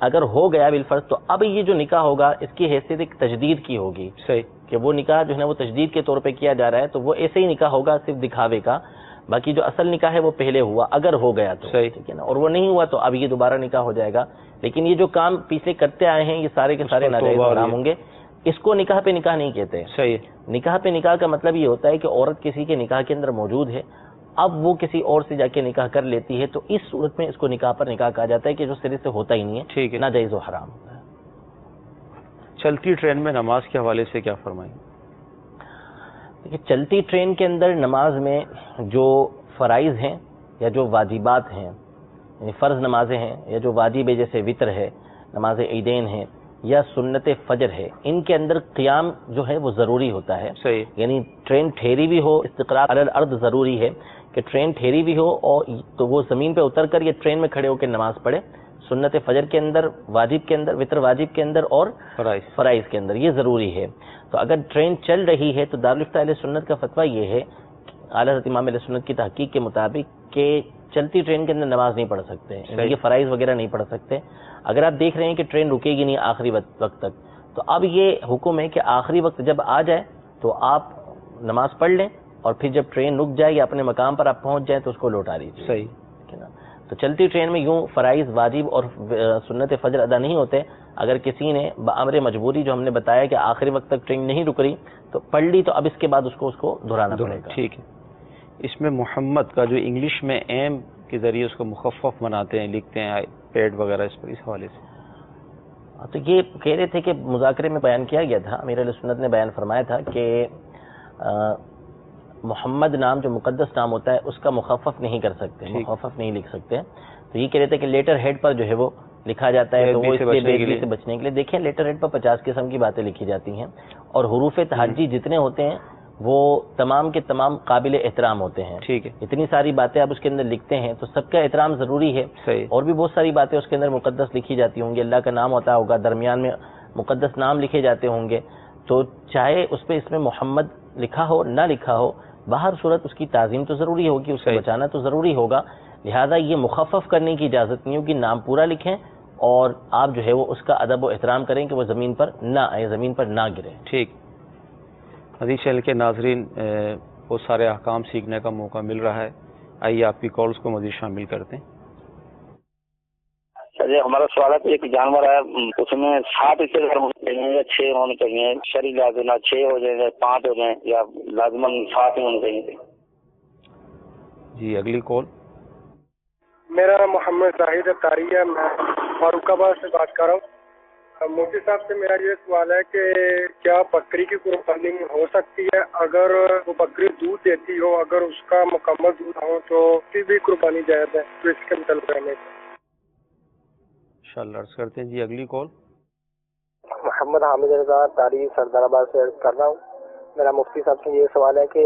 اگر ہو گیا بالفرض تو اب یہ جو نکاح ہوگا اس کی حیثیت ایک تجدید کی ہوگی. صحیح. کہ وہ نکاح جو ہے نا وہ تجدید کے طور پہ کیا جا رہا ہے، تو وہ ایسے ہی نکاح ہوگا صرف دکھاوے کا. باقی جو اصل نکاح ہے وہ پہلے ہوا اگر ہو گیا تو، ٹھیک ہے نا، اور وہ نہیں ہوا تو اب یہ دوبارہ نکاح ہو جائے گا. لیکن یہ جو کام پیچھے کرتے آئے ہیں یہ سارے کے سارے ناجائز و حرام ہوں گے. اس کو نکاح پہ نکاح نہیں کہتے. صحیح. نکاح پہ نکاح کا مطلب یہ ہوتا ہے کہ عورت کسی کے نکاح کے اندر موجود ہے، اب وہ کسی اور سے جا کے نکاح کر لیتی ہے، تو اس صورت میں اس کو نکاح پر نکاح کہا جاتا ہے کہ جو سرے سے ہوتا ہی نہیں ہے. ٹھیک ہے. ناجائز و حرام ہوتا ہے. چلتی ٹرین میں نماز کے حوالے سے کیا فرمائیں؟ دیکھیے چلتی ٹرین کے اندر نماز میں جو فرائض ہیں یا جو واجبات ہیں، یعنی فرض نمازیں ہیں یا جو واجب ہے جیسے وطر ہے، نماز عیدین ہیں، یا سنت فجر ہے، ان کے اندر قیام جو ہے وہ ضروری ہوتا ہے. صحیح. یعنی ٹرین ٹھہری بھی ہو، استقرار علی الارض ضروری ہے کہ ٹرین ٹھہری بھی ہو اور تو وہ زمین پہ اتر کر یا ٹرین میں کھڑے ہو کے نماز پڑھے، سنت فجر کے اندر، واجب کے اندر، وطر واجب کے اندر اور فرائض کے اندر، یہ ضروری ہے. تو اگر ٹرین چل رہی ہے تو دارالفتہ اہل سنت کا فتویٰ یہ ہے، اعلیٰ حضرت امام اہل سنت کی تحقیق کے مطابق، کہ چلتی ٹرین کے اندر نماز نہیں پڑھ سکتے، یہ فرائض وغیرہ نہیں پڑھ سکتے. اگر آپ دیکھ رہے ہیں کہ ٹرین رکے گی نہیں آخری وقت تک، تو اب یہ حکم ہے کہ آخری وقت جب آ جائے تو آپ نماز پڑھ لیں، اور پھر جب ٹرین رک جائے یا اپنے مقام پر آپ پہنچ جائیں تو اس کو لوٹا دیجیے. صحیح. تو چلتی ٹرین میں یوں فرائض، واجب اور سنت فجر ادا نہیں ہوتے. اگر کسی نے بامر مجبوری، جو ہم نے بتایا کہ آخری وقت تک ٹرین نہیں رک رہی، تو پڑھ لی، تو اب اس کے بعد اس کو دہرانا پڑے گا. ٹھیک ہے. اس میں محمد کا جو انگلش میں ایم کے ذریعے اس کو مخفف بناتے ہیں، لکھتے ہیں پیڈ وغیرہ، اس پر اس حوالے سے تو یہ کہہ رہے تھے کہ مذاکرے میں بیان کیا گیا تھا، امیر اہل سنت نے بیان فرمایا تھا کہ محمد نام جو مقدس نام ہوتا ہے اس کا مخفف نہیں کر سکتے، مخفف نہیں لکھ سکتے. تو یہ کہہ رہے تھے کہ لیٹر ہیڈ پر جو ہے وہ لکھا جاتا ہے، تو وہ اس لیے بے سے بچنے کے لیے. دیکھیں لیٹر ہیڈ پر 50 قسم کی باتیں لکھی جاتی ہیں، اور حروف تہجی جتنے ہوتے ہیں وہ تمام کے تمام قابل احترام ہوتے ہیں. ٹھیک ہے. اتنی ساری باتیں آپ اس کے اندر لکھتے ہیں تو سب کا احترام ضروری ہے. اور بھی بہت ساری باتیں اس کے اندر مقدس لکھی جاتی ہوں گی، اللہ کا نام ہوتا ہوگا، درمیان میں مقدس نام لکھے جاتے ہوں گے. تو چاہے اس پہ اس میں محمد لکھا ہو نہ لکھا ہو، باہر صورت اس کی تعظیم تو ضروری ہوگی، اس کو بچانا تو ضروری ہوگا. لہذا یہ مخفف کرنے کی اجازت نہیں ہوگی، نام پورا لکھیں اور آپ جو ہے وہ اس کا ادب و احترام کریں کہ وہ زمین پر نہ آئے، زمین پر نہ گرے. ٹھیک. حدیث چینل کے ناظرین، بہت سارے احکام سیکھنے کا موقع مل رہا ہے. آئیے آپ کی کالز کو مزید شامل کرتے ہیں. سر ہمارا سوال ہے کہ ایک جانور ہے، اس میں 7 حصے ہونے چاہیے یا 6 ہونے چاہیے؟ شرعی لازمہ 6 ہو جائیں یا 5 ہو جائیں، یا لازماً 7 ہی ہونے چاہیے؟ جی اگلی کال. میرا محمد ظاہر اتاری ہے، میں فاروق آباد سے بات کر رہا ہوں. مفتی صاحب سے میرا یہ سوال ہے کہ کیا بکری کی قربانی ہو سکتی ہے؟ اگر وہ بکری دودھ دیتی ہو، اگر اس کا مکمل دودھ ہو تو اس کی بھی قربانی جائز ہے؟ تو اس کے متعلق ہمیں انشاءاللہ عرض کرتے ہیں. جی اگلی کال. محمد حامد رضا تاری سردار آباد سے عرض کر رہا ہوں. میرا مفتی صاحب سے یہ سوال ہے کہ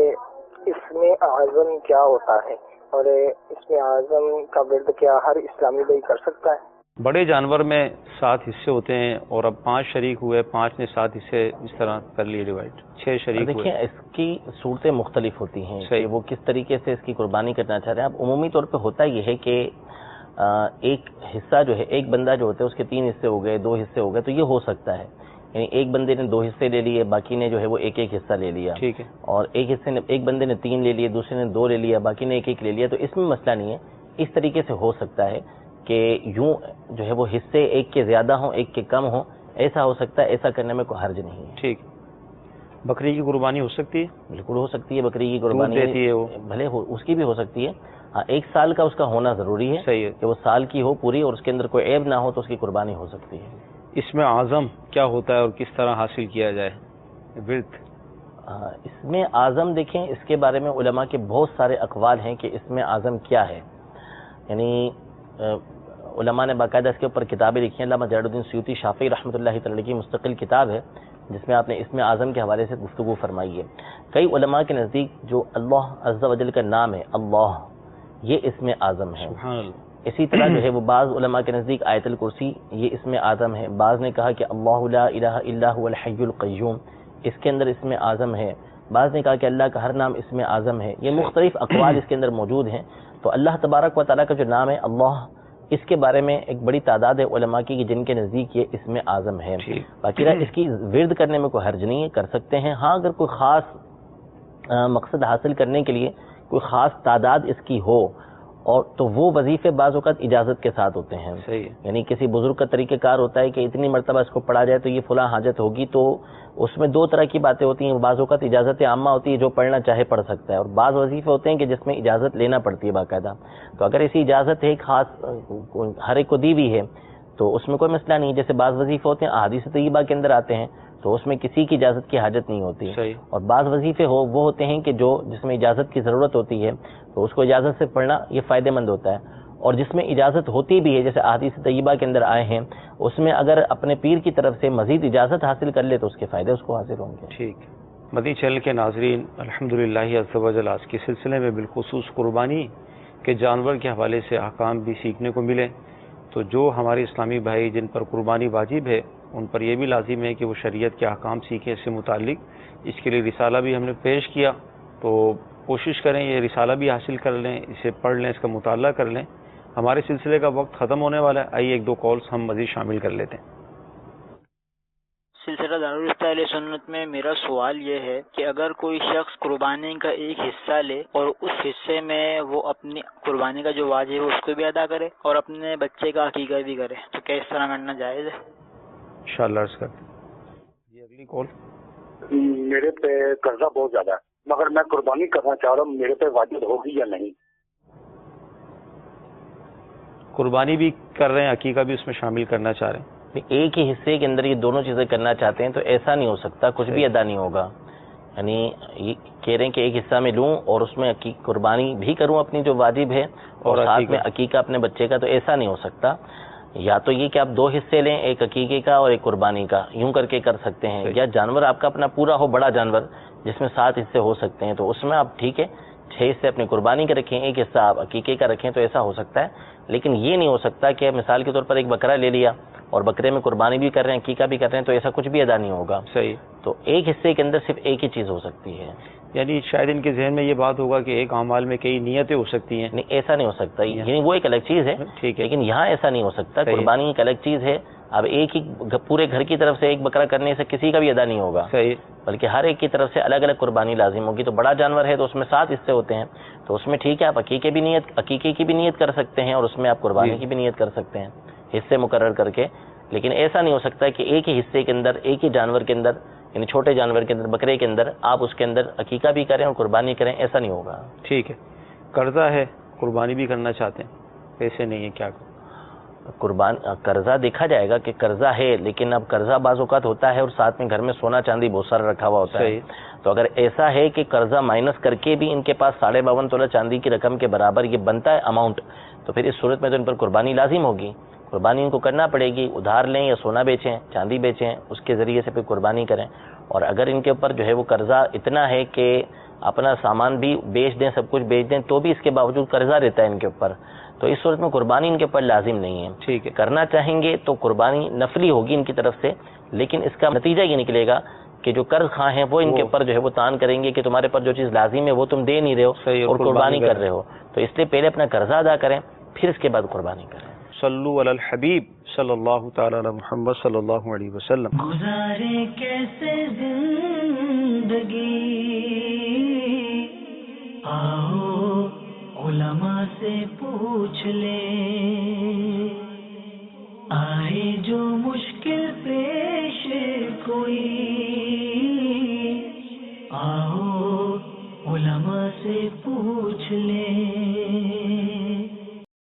اس میں اعظم کیا ہوتا ہے، اور اس میں اعظم کا ورد کیا ہر اسلامی بھائی کر سکتا ہے؟ بڑے جانور میں 7 حصے ہوتے ہیں، اور اب 5 شریک ہوئے، 5 نے 7 حصے اس طرح کر لیے ڈیوائڈ، 6 شریک ہوئے. دیکھیں اس کی صورتیں مختلف ہوتی ہیں کہ وہ کس طریقے سے اس کی قربانی کرنا چاہ رہے ہیں. اب عمومی طور پہ ہوتا یہ ہے کہ ایک حصہ جو ہے، ایک بندہ جو ہوتا ہے اس کے 3 حصے ہو گئے، 2 حصے ہو گئے، تو یہ ہو سکتا ہے. یعنی ایک بندے نے 2 حصے لے لیے، باقی نے جو ہے وہ ایک حصہ لے لیا. ٹھیک ہے. اور ایک بندے نے 3 لے لیے، دوسرے نے 2 لے لیا، باقی نے ایک لے لیا. تو اس میں مسئلہ نہیں ہے. اس طریقے سے ہو سکتا ہے کہ یوں جو ہے وہ حصے ایک کے زیادہ ہوں، ایک کے کم ہوں، ایسا ہو سکتا ہے. ایسا کرنے میں کوئی حرج نہیں ہے. ٹھیک. بکری کی قربانی ہو سکتی ہے؟ بالکل ہو سکتی ہے. بکری کی قربانی دیتی ہے وہ، بھلے اس کی بھی ہو سکتی ہے. ہاں 1 سال کا اس کا ہونا ضروری ہے. صحیح ہے کہ وہ سال کی ہو پوری اور اس کے اندر کوئی عیب نہ ہو تو اس کی قربانی ہو سکتی ہے. اس میں اعظم کیا ہوتا ہے اور کس طرح حاصل کیا جائے ورد؟ اس میں اعظم دیکھیں، اس کے بارے میں علماء کے بہت سارے اقوال ہیں کہ اس میں اعظم کیا ہے. یعنی علماء نے باقاعدہ اس کے اوپر کتابیں لکھی ہیں. علامہ جلال الدین سیوطی شافعی رحمۃ اللہ تعالی کی مستقل کتاب ہے جس میں آپ نے اس میں اعظم کے حوالے سے گفتگو فرمائی ہے. کئی علماء کے نزدیک جو اللہ عز و جل کا نام ہے اللہ، یہ اس میں اعظم ہے. سبحان اللہ. اسی طرح جو ہے وہ بعض علماء کے نزدیک آیت الکرسی یہ اس میں اعظم ہے. بعض نے کہا کہ اللہ لا الہ الا هو الحی القیوم، اس کے اندر اس میں اعظم ہے. بعض نے کہا کہ اللہ کا ہر نام اس میں اعظم ہے. یہ مختلف اقوال اس کے اندر موجود ہیں. تو اللہ تبارک و تعالیٰ کا جو نام ہے اللہ، اس کے بارے میں ایک بڑی تعداد ہے علماء کی کہ جن کے نزدیک یہ اس میں اعظم ہے. باقی اس کی ورد کرنے میں کوئی حرج نہیں ہے، کر سکتے ہیں. ہاں اگر کوئی خاص مقصد حاصل کرنے کے لیے کوئی خاص تعداد اس کی ہو، اور تو وہ وظیفے بعض اوقات اجازت کے ساتھ ہوتے ہیں. یعنی کسی بزرگ کا طریقہ کار ہوتا ہے کہ اتنی مرتبہ اس کو پڑھا جائے تو یہ فلاں حاجت ہوگی. تو اس میں 2 طرح کی باتیں ہوتی ہیں. بعض اوقات اجازت عامہ ہوتی ہے، جو پڑھنا چاہے پڑھ سکتا ہے، اور بعض وظیفے ہوتے ہیں کہ جس میں اجازت لینا پڑتی ہے باقاعدہ. تو اگر ایسی اجازت ہے خاص ہر ایک کو دی بھی ہے تو اس میں کوئی مسئلہ نہیں. جیسے بعض وظیفے ہوتے ہیں احادیث طیبہ کے اندر آتے ہیں تو اس میں کسی کی اجازت کی حاجت نہیں ہوتی. اور بعض وظیفے وہ ہوتے ہیں کہ جس میں اجازت کی ضرورت ہوتی ہے تو اس کو اجازت سے پڑھنا یہ فائدہ مند ہوتا ہے. اور جس میں اجازت ہوتی بھی ہے، جیسے احادیث طیبہ کے اندر آئے ہیں، اس میں اگر اپنے پیر کی طرف سے مزید اجازت حاصل کر لے تو اس کے فائدے اس کو حاصل ہوں گے۔ ٹھیک ہے۔ مدنی چینل کے ناظرین، الحمدللہ عز و جل آج کے سلسلے میں بالخصوص قربانی کے جانور کے حوالے سے احکام بھی سیکھنے کو ملے، تو جو ہمارے اسلامی بھائی جن پر قربانی واجب ہے ان پر یہ بھی لازم ہے کہ وہ شریعت کے احکام سیکھیں اس سے متعلق۔ اس کے لیے رسالہ بھی ہم نے پیش کیا، تو کوشش کریں یہ رسالہ بھی حاصل کر لیں، اسے پڑھ لیں، اس کا مطالعہ کر لیں۔ ہمارے سلسلے کا وقت ختم ہونے والا ہے، آئیے ایک دو کالز ہم مزید شامل کر لیتے ہیں۔ سلسلہ دارالفتہ اہل سنت میں میرا سوال یہ ہے کہ اگر کوئی شخص قربانی کا ایک حصہ لے اور اس حصے میں وہ اپنی قربانی کا جو واجب ہے اس کو بھی ادا کرے اور اپنے بچے کا عقیقہ بھی کرے، تو کیا اس طرح کرنا جائز ہے؟ انشاءاللہ عرض کرتے ہیں۔ یہ اگلی کال۔ میرے پہ قرضہ بہت زیادہ ہے، مگر میں قربانی کرنا چاہ رہا ہوں، میرے پہ واجب ہوگی یا نہیں؟ قربانی بھی کر رہے ہیں، عقیقہ بھی اس میں شامل کرنا چاہ رہے ہیں۔ ایک ہی حصے کے اندر یہ دونوں چیزیں کرنا چاہتے ہیں تو ایسا نہیں ہو سکتا، کچھ بھی ادا نہیں ہوگا۔ یعنی یہ کہہ رہے ہیں کہ ایک حصہ میں لوں اور اس میں قربانی بھی کروں اپنی جو واجب ہے اور ساتھ میں عقیقہ اپنے بچے کا، تو ایسا نہیں ہو سکتا۔ یا تو یہ کہ آپ دو حصے لیں، ایک عقیقے کا اور ایک قربانی کا، یوں کر کے کر سکتے ہیں، یا جانور آپ کا اپنا پورا ہو، بڑا جانور جس میں 7 حصے ہو سکتے ہیں، تو اس میں آپ ٹھیک ہے 6 حصے اپنی قربانی کے رکھیں، ایک حصہ آپ عقیقے کا رکھیں، تو ایسا ہو سکتا ہے۔ لیکن یہ نہیں ہو سکتا کہ مثال کے طور پر ایک بکرا لے لیا اور بکرے میں قربانی بھی کر رہے ہیں، عقیقہ بھی کر رہے ہیں، تو ایسا کچھ بھی ادا نہیں ہوگا۔ صحیح۔ تو ایک حصے کے اندر صرف ایک ہی چیز ہو سکتی ہے۔ یعنی شاید ان کے ذہن میں یہ بات ہوگا کہ ایک اعمال میں کئی نیتیں ہو سکتی ہیں۔ نہیں، ایسا نہیں ہو سکتا، یعنی وہ ایک الگ چیز ہے، ٹھیک ہے، لیکن یہاں ایسا نہیں ہو سکتا۔ قربانی ایک الگ چیز ہے، اب ایک ہی پورے گھر کی طرف سے ایک بکرا کرنے سے کسی کا بھی ادا نہیں ہوگا، صحیح، بلکہ ہر ایک کی طرف سے الگ الگ قربانی لازم ہوگی۔ تو بڑا جانور ہے تو اس میں 7 حصے ہوتے ہیں، تو اس میں ٹھیک ہے آپ عقیقے کی بھی نیت کر سکتے ہیں اور اس میں آپ قربانی کی بھی نیت کر سکتے ہیں، حصے مقرر کر کے۔ لیکن ایسا نہیں ہو سکتا کہ ایک ہی حصے کے اندر، ایک ہی جانور کے اندر، یعنی چھوٹے جانور کے اندر، بکرے کے اندر آپ اس کے اندر عقیقہ بھی کریں اور قربانی کریں، ایسا نہیں ہوگا۔ ٹھیک ہے۔ قرضہ ہے، قربانی بھی کرنا چاہتے ہیں، پیسے نہیں ہیں، کیا کریں؟ قرضہ دیکھا جائے گا کہ قرضہ ہے، لیکن اب قرضہ بعض اوقات ہوتا ہے اور ساتھ میں گھر میں سونا چاندی بہت سارا رکھا ہوا ہوتا ہے، تو اگر ایسا ہے کہ قرضہ مائنس کر کے بھی ان کے پاس 52.5 تولہ چاندی کی رقم کے برابر یہ بنتا ہے اماؤنٹ، تو پھر اس صورت میں تو ان پر قربانی لازم ہوگی، قربانی ان کو کرنا پڑے گی، ادھار لیں یا سونا بیچیں، چاندی بیچیں، اس کے ذریعے سے پھر قربانی کریں۔ اور اگر ان کے اوپر جو ہے وہ قرضہ اتنا ہے کہ اپنا سامان بھی بیچ دیں، سب کچھ بیچ دیں، تو بھی اس کے باوجود قرضہ رہتا ہے ان کے اوپر، تو اس صورت میں قربانی ان کے اوپر لازم نہیں ہے۔ ٹھیک ہے، کرنا چاہیں گے تو قربانی نفلی ہوگی ان کی طرف سے، لیکن اس کا نتیجہ یہ نکلے گا کہ جو قرض خواہ ہیں وہ ان کے اوپر جو ہے وہ تان کریں گے کہ تمہارے پر جو چیز لازم ہے وہ تم دے نہیں رہے ہو اور قربانی کر رہے ہو، تو اس لیے پہلے اپنا قرضہ ادا کریں، پھر اس کے بعد قربانی کریں۔ صلو علی الحبیب صلی اللہ تعالی علی محمد صلی اللہ علیہ وسلم۔ گزارے کیسے زندگی، آؤ علماء سے پوچھ لیں، آئے جو مشکل پیش کوئی، آؤ علماء سے پوچھ لیں۔